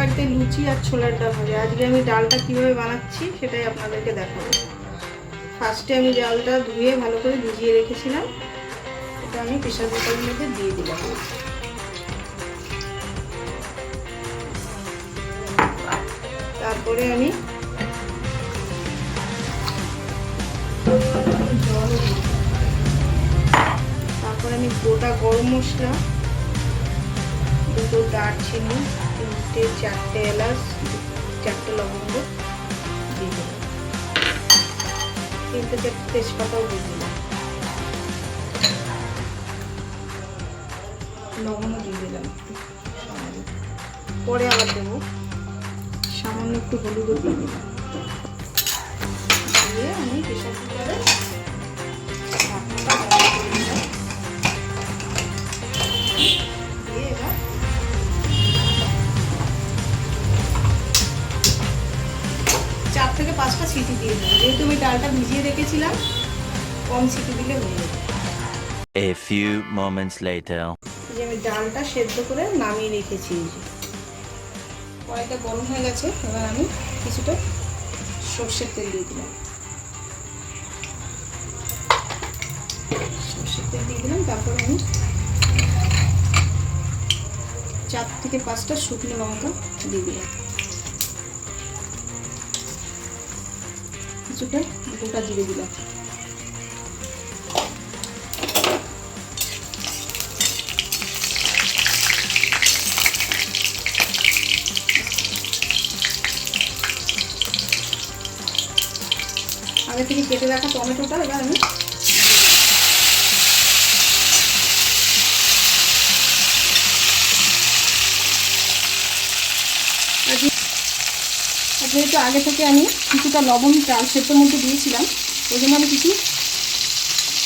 বাড়িতে লুচি আর ছোলার ডাল হবে। আজকে আমি ডালটা কীভাবে বানাচ্ছি সেটাই আপনাদেরকে দেখাবো। ফার্স্টে আমি ডালটা ধুয়ে ভালো করে ভিজিয়ে রেখেছিলাম, এটা আমি প্রেসার কুকারের মধ্যে দিয়ে দিলাম। তারপরে আমি জল দিই, তারপরে আমি গোটা গরম মশলা, দুটো দারচিনি, তিনটে চারটে এলাচ, চারটে লবঙ্গ দিয়ে দিলাম, তিনটে চারটে তেজপাতাও দিয়ে দিলাম, লবণও দিয়ে দিলাম, পরে আবার দেবো, সামান্য একটু হলুদও দিয়ে দিলাম, দিয়ে আমি প্রেসার কুকারে ঢাকনাটা বন্ধ করে দিলাম। দিয়ে এবার 4 থেকে 5টা সিটি দিয়ে দেবো, যেহেতু আমি ডালটা ভিজিয়ে রেখেছিলাম, কম সিটি দিলে হয়ে যাবে। A few moments later. যে আমি ডালটা সেদ্ধ করে নামিয়ে রেখেছি, কড়াইটা গরম হয়ে গেছে। এবার আমি কিছুটা সর্ষের তেল দিয়ে দিলাম, সর্ষের তেল দিয়ে দিলাম। তারপরে আমি 4 থেকে 5টা শুকনো লঙ্কা দিয়ে দিলাম, কিছুটা গোটা জিরে দিলাম, আগে থেকে কেটে রাখা টমেটোটা এবার আমি যেহেতু আগে থেকে আমি কিছুটা লবণ ডাল সেদ্ধর মধ্যে দিয়েছিলাম, ওই জন্য আমি কিছু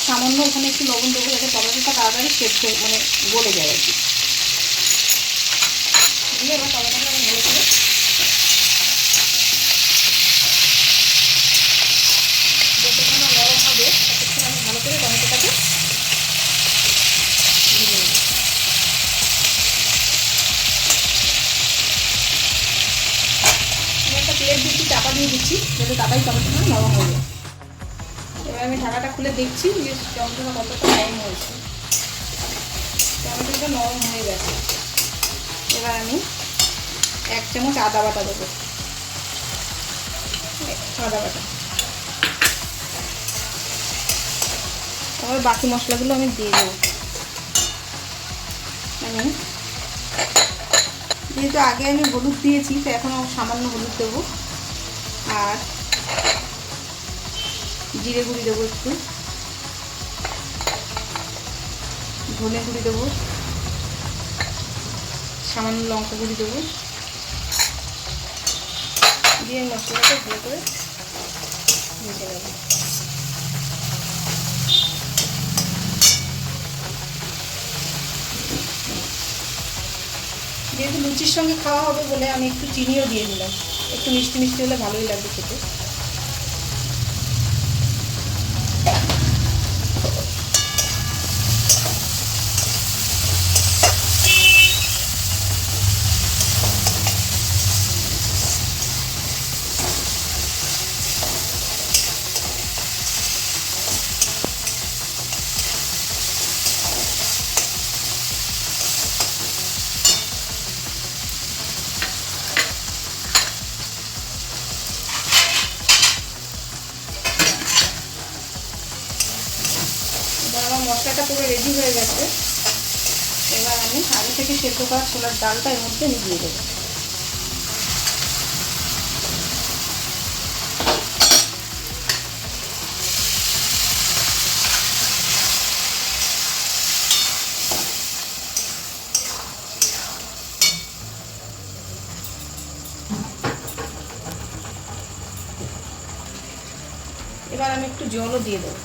সামান্য ওখানে একটু লবণ দেবো, যাতে টমেটোটা তাড়াতাড়ি সেদ্ধ মানে গলে যায় আর কি। দিয়ে এবার টমেটোটা আমি ভালো করে যতক্ষণ নরম হবে ততক্ষণ আমি ভালো করে টমেটোটাকে ভেজে নেব। একটা প্লেট দিচ্ছি, চাপা দিয়ে দিচ্ছি যাতে তাড়াতাড়ি টমেটোটা নরম হয়ে যায়। এবার আমি ঢাকাটা খুলে দেখছি যে টমেটোটা কতটা নরম হয়েছে। টমেটোটা নরম হয়ে গেছে। এবার আমি 1 চামচ আদা বাটা দেবো, আদা বাটা। তারপর বাকি মশলাগুলো আমি দিয়ে দেবো। আমি যেহেতু আগে আমি হলুদ দিয়েছি, তো এখন সামান্য হলুদ দেবো, আর জিরে গুঁড়ি দেবো, একটু ধনে গুঁড়ি দেবো, সামান্য লঙ্কা গুঁড়ি দেবো, দিয়ে মশলাটা ভালো করে ভেজে নেব। যেহেতু লুচির সঙ্গে খাওয়া হবে বলে আমি একটু চিনিও দিয়ে দিলাম, একটু মিষ্টি মিষ্টি হলে ভালোই লাগবে খেতে। আমার মশলাটা পুরো রেডি হয়ে গেছে। এবার আমি আগে থেকে সেদ্ধ করা ছোলার ডালটা এর মধ্যে দিয়ে দেবো। এবার আমি একটু জলও দিয়ে দেবো।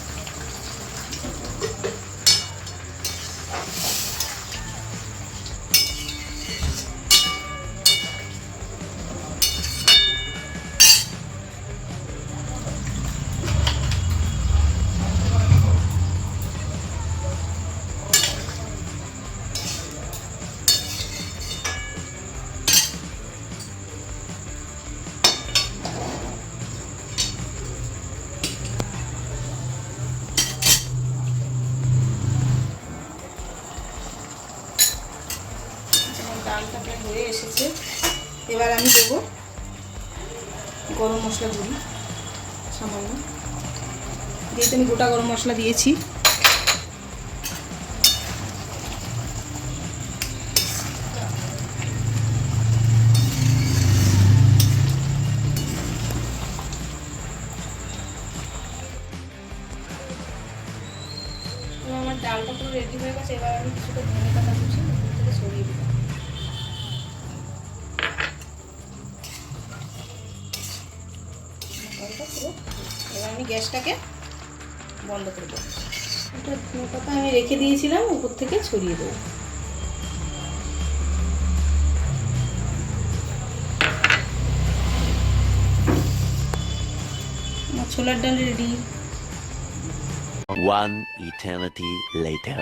মশলা গুঁড়ি সামান্য দিয়ে আমি গোটা গরম মশলা দিয়েছি। আমার ডালটা পুরো রেডি হয়ে গেছে। এবার আমি কিছুটা ধনে পাতা কুচি উপর থেকে ছড়িয়ে দিলাম। এবার আমি গ্যাসটাকে বন্ধ করে দেবো। এটা ধনে পাতা আমি রেখে দিয়েছিলাম, উপর থেকে ছড়িয়ে দেবো। আমার ছোলার ডাল রেডি। One eternity later.